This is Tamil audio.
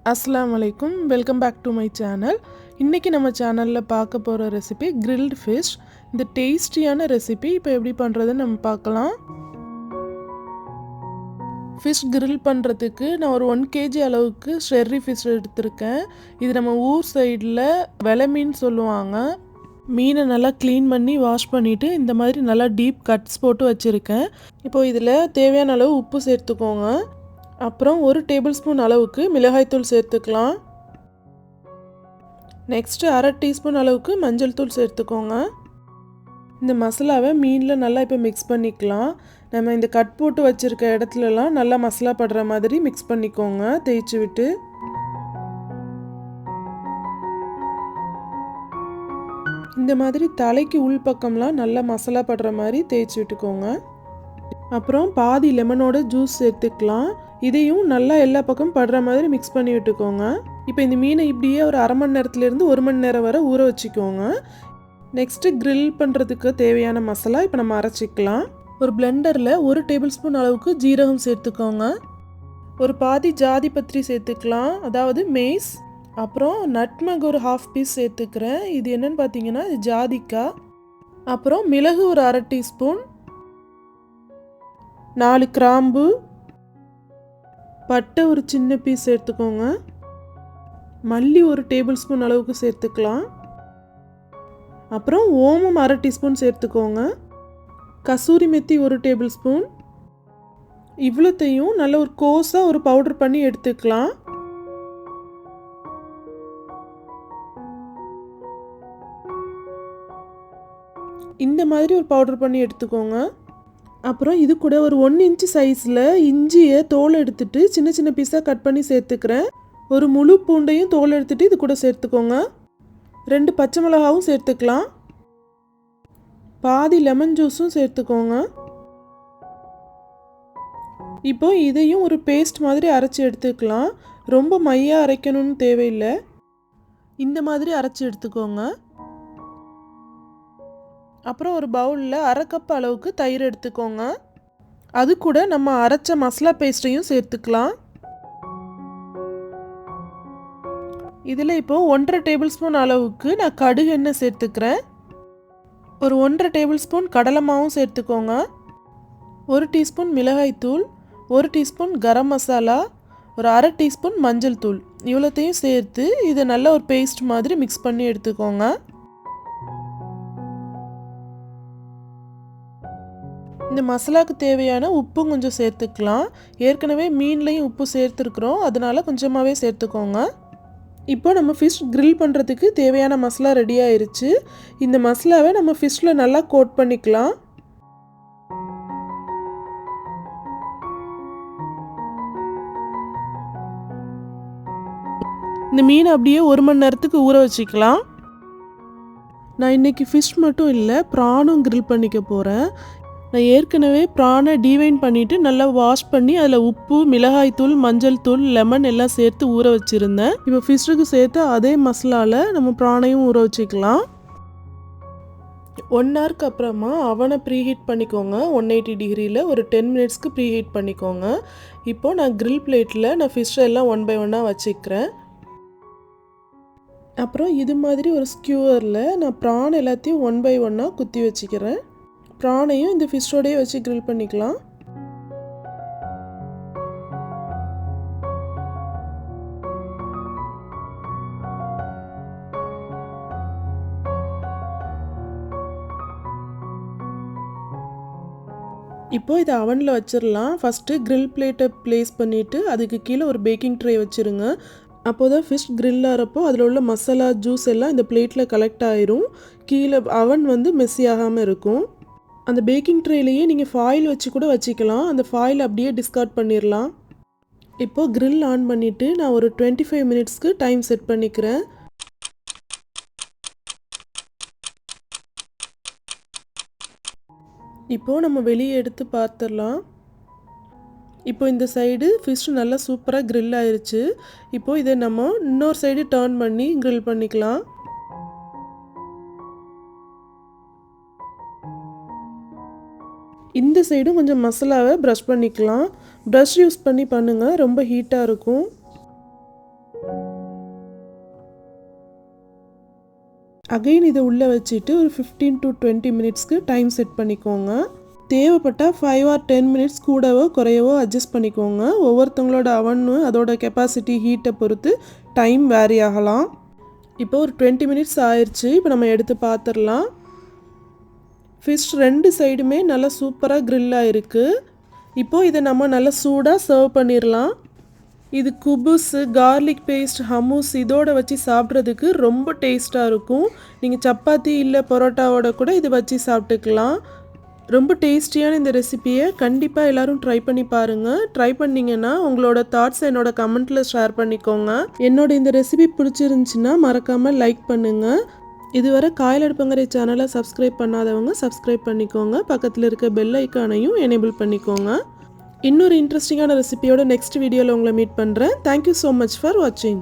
அஸ்ஸலாமு அலைக்கும், welcome back to my channel. இன்றைக்கி நம்ம சேனலில் பார்க்க போகிற ரெசிபி கிரில்டு ஃபிஷ். இந்த டேஸ்டியான ரெசிபி இப்போ எப்படி பண்ணுறதுன்னு நம்ம பார்க்கலாம். ஃபிஷ் கிரில் பண்ணுறதுக்கு நான் ஒரு 1 kg அளவுக்கு ஷெர்ரி ஃபிஷ் எடுத்திருக்கேன். இது நம்ம ஊர் சைடில் வெலை மீன் சொல்லுவாங்க. மீனை நல்லா க்ளீன் பண்ணி வாஷ் பண்ணிவிட்டு இந்த மாதிரி நல்லா டீப் கட்ஸ் போட்டு வச்சுருக்கேன். இப்போது இதில் தேவையான அளவு உப்பு சேர்த்துக்கோங்க. அப்புறம் 1 டேபிள் ஸ்பூன் அளவுக்கு மிளகாய்த்தூள் சேர்த்துக்கலாம். நெக்ஸ்ட்டு 1/2 டீஸ்பூன் அளவுக்கு மஞ்சள் தூள் சேர்த்துக்கோங்க. இந்த மசாலாவை மீனில் நல்லா இப்போ மிக்ஸ் பண்ணிக்கலாம். நம்ம இந்த கட் போட்டு வச்சுருக்க இடத்துலலாம் நல்லா மசாலா படுற மாதிரி மிக்ஸ் பண்ணிக்கோங்க தேய்ச்சி விட்டு. இந்த மாதிரி தலைக்கு உள் பக்கம்லாம் நல்லா மசாலா படுற மாதிரி தேய்ச்சி விட்டுக்கோங்க. அப்புறம் பாதி லெமனோட ஜூஸ் சேர்த்துக்கலாம். இதையும் நல்லா எல்லா பக்கம் படுற மாதிரி மிக்ஸ் பண்ணி விட்டுக்கோங்க. இப்போ இந்த மீனை இப்படியே ஒரு அரை மணி நேரத்துலேருந்து 1 மணி நேரம் வரை ஊற வச்சுக்கோங்க. நெக்ஸ்ட்டு கிரில் பண்ணுறதுக்கு தேவையான மசாலா இப்போ நம்ம அரைச்சிக்கலாம். ஒரு பிளெண்டரில் 1 டேபிள் ஸ்பூன் அளவுக்கு ஜீரகம் சேர்த்துக்கோங்க. ஒரு பாதி ஜாதி பத்திரி சேர்த்துக்கலாம், அதாவது மேஸ். அப்புறம் நட்மக் ஒரு 1/2 பீஸ் சேர்த்துக்கிறேன். இது என்னென்னு பார்த்தீங்கன்னா இது ஜாதிக்காய். அப்புறம் மிளகு ஒரு 1/2 டீஸ்பூன், 4 கிராம்பு, பட்டை ஒரு சின்ன பீஸ் சேர்த்துக்கோங்க. மல்லி ஒரு டேபிள் ஸ்பூன் அளவுக்கு சேர்த்துக்கலாம். அப்புறம் ஓமம் 1/2 டீஸ்பூன் சேர்த்துக்கோங்க. Kasuri methi 1 tablespoon. இவ்வளோத்தையும் நல்ல ஒரு கோஸாக ஒரு பவுடர் பண்ணி எடுத்துக்கலாம். இந்த மாதிரி ஒரு பவுடர் பண்ணி எடுத்துக்கோங்க. அப்புறம் இது கூட ஒரு 1 இன்ச்சு சைஸில் இஞ்சியை தோல் எடுத்துட்டு சின்ன சின்ன பீஸாக கட் பண்ணி சேர்த்துக்கிறேன். ஒரு முழு பூண்டையும் தோல் எடுத்துட்டு இது கூட சேர்த்துக்கோங்க. 2 பச்சை மிளகாவும் சேர்த்துக்கலாம். பாதி லெமன் ஜூஸும் சேர்த்துக்கோங்க. இப்போ இதையும் ஒரு பேஸ்ட் மாதிரி அரைச்சி எடுத்துக்கலாம். ரொம்ப மையாக அரைக்கணும்னு தேவையில்லை, இந்த மாதிரி அரைச்சி எடுத்துக்கோங்க. அப்புறம் ஒரு பவுலில் 1/2 கப் அளவுக்கு தயிர் எடுத்துக்கோங்க. அது கூட நம்ம அரைச்ச மசாலா பேஸ்ட்டையும் சேர்த்துக்கலாம். இதில் இப்போது 1/2 டேபிள் ஸ்பூன் அளவுக்கு நான் கடுகு எண்ணெய் சேர்த்துக்கிறேன். ஒரு 1/2 டேபிள் ஸ்பூன் கடலை மாவும் சேர்த்துக்கோங்க. 1 டீஸ்பூன் மிளகாய்த்தூள், 1 டீஸ்பூன் கரம் மசாலா, ஒரு 1/2 டீஸ்பூன் மஞ்சள் தூள், இவ்வளோத்தையும் சேர்த்து இதை நல்லா ஒரு பேஸ்ட் மாதிரி மிக்ஸ் பண்ணி எடுத்துக்கோங்க. இந்த மசாலாவுக்கு தேவையான உப்பும் கொஞ்சம் சேர்த்துக்கலாம். ஏற்கனவே மீன்லேயும் உப்பு சேர்த்துருக்குறோம், அதனால் கொஞ்சமாகவே சேர்த்துக்கோங்க. இப்போ நம்ம ஃபிஷ் கிரில் பண்ணுறதுக்கு தேவையான மசாலா ரெடி ஆயிடுச்சு. இந்த மசாலாவை நம்ம ஃபிஷ்ஷில் நல்லா கோட் பண்ணிக்கலாம். இந்த மீனை அப்படியே 1 மணி நேரத்துக்கு ஊற வச்சுக்கலாம். நான் இன்றைக்கி ஃபிஷ் மட்டும் இல்லை, ப்ரானும் கிரில் பண்ணிக்க போகிறேன். நான் ஏற்கனவே ப்ரானை டீவைன் பண்ணிவிட்டு நல்லா வாஷ் பண்ணி அதில் உப்பு, மிளகாய்த்தூள், மஞ்சள் தூள், லெமன் எல்லாம் சேர்த்து ஊற வச்சுருந்தேன். இப்போ ஃபிஷ்ஷுக்கு சேர்த்து அதே மசாலாவில் நம்ம ப்ரானையும் ஊற வச்சுக்கலாம். 1 ஹவருக்கு அப்புறமா அவனை ப்ரீஹீட் பண்ணிக்கோங்க. 180 டிகிரியில் ஒரு 10 மினிட்ஸ்க்கு ப்ரீஹீட் பண்ணிக்கோங்க. இப்போது நான் கிரில் பிளேட்டில் நான் ஃபிஷ்ஷை எல்லாம் 1 பை 1 வச்சுக்கிறேன். அப்புறம் இது மாதிரி ஒரு ஸ்கியூவரில் நான் ப்ரான் எல்லாத்தையும் 1 பை 1 குத்தி வச்சுக்கிறேன். ப்ரானையும் இந்த ஃபிஷ்ஷோடையே வச்சு கிரில் பண்ணிக்கலாம். இப்போ இதை அவனில் வச்சிடலாம். ஃபஸ்ட்டு கிரில் பிளேட்டை ப்ளேஸ் பண்ணிவிட்டு அதுக்கு கீழே ஒரு பேக்கிங் ட்ரே வச்சுருங்க. அப்போது தான் ஃபிஷ் கிரில் ஆகிறப்போ அதில் உள்ள மசாலா ஜூஸ் எல்லாம் இந்த பிளேட்டில் கலெக்ட் ஆயிரும். கீழே அவன் வந்து மெஸ்ஸி ஆகாமல் இருக்கும். அந்த பேக்கிங் ட்ரேலையே நீங்கள் ஃபாயில் வச்சு கூட வச்சுக்கலாம். அந்த ஃபாயில் அப்படியே டிஸ்கார்ட் பண்ணிடலாம். இப்போது கிரில் ஆன் பண்ணிவிட்டு நான் ஒரு 25 மினிட்ஸ்க்கு டைம் செட் பண்ணிக்கிறேன். இப்போது நம்ம வெளியே எடுத்து பார்த்துடலாம். இப்போ இந்த சைடு ஃபிஷ் நல்லா சூப்பராக கிரில் ஆயிடுச்சு. இப்போது இதை நம்ம இன்னொரு சைடு டர்ன் பண்ணி கிரில் பண்ணிக்கலாம். இந்த சைடும் கொஞ்சம் மசாலாவை ப்ரஷ் பண்ணிக்கலாம். ப்ரஷ் யூஸ் பண்ணி பண்ணுங்கள், ரொம்ப ஹீட்டாக இருக்கும். அகைன் இதை உள்ளே வச்சுட்டு ஒரு 15 to 20 மினிட்ஸ்க்கு டைம் செட் பண்ணிக்கோங்க. தேவைப்பட்டால் 5 or 10 மினிட்ஸ் கூடவோ குறையவோ அட்ஜஸ்ட் பண்ணிக்கோங்க. ஒவ்வொருத்தவங்களோட அவன்னு அதோட கெப்பாசிட்டி ஹீட்டை பொறுத்து டைம் வேரி ஆகலாம். இப்போ ஒரு 20 மினிட்ஸ் ஆயிடுச்சு. இப்போ நம்ம எடுத்து பார்த்துடலாம். ஃபிஷ் 2 சைடுமே நல்லா சூப்பராக grill ஆகிருக்கு. இப்போது இதை நம்ம நல்லா சூடாக சர்வ் பண்ணிடலாம். இது குபுஸு, கார்லிக் பேஸ்ட், ஹமூஸ் இதோட வச்சு சாப்பிட்றதுக்கு ரொம்ப டேஸ்ட்டாக இருக்கும். நீங்கள் சப்பாத்தி இல்லை பரோட்டாவோட கூட இது வச்சு சாப்பிட்டுக்கலாம். ரொம்ப டேஸ்டியான இந்த ரெசிபியை கண்டிப்பாக எல்லோரும் ட்ரை பண்ணி பாருங்கள். ட்ரை பண்ணிங்கன்னா உங்களோட தாட்ஸை என்னோட கமெண்ட்டில் ஷேர் பண்ணிக்கோங்க. என்னோட இந்த ரெசிபி பிடிச்சிருந்துச்சின்னா மறக்காமல் லைக் பண்ணுங்கள். இதுவரை காயல் அடுப்பங்கரை சேனலை சப்ஸ்கிரைப் பண்ணாதவங்க சப்ஸ்கிரைப் பண்ணிக்கோங்க. பக்கத்தில் இருக்க பெல் ஐக்கானையும் எனேபிள் பண்ணிக்கோங்க. இன்னொரு இன்ட்ரெஸ்டிங்கான ரெசிபியோட நெக்ஸ்ட் வீடியோவில் உங்களை மீட் பண்ணுறேன். தேங்க்யூ ஸோ மச் ஃபார் வாட்சிங்.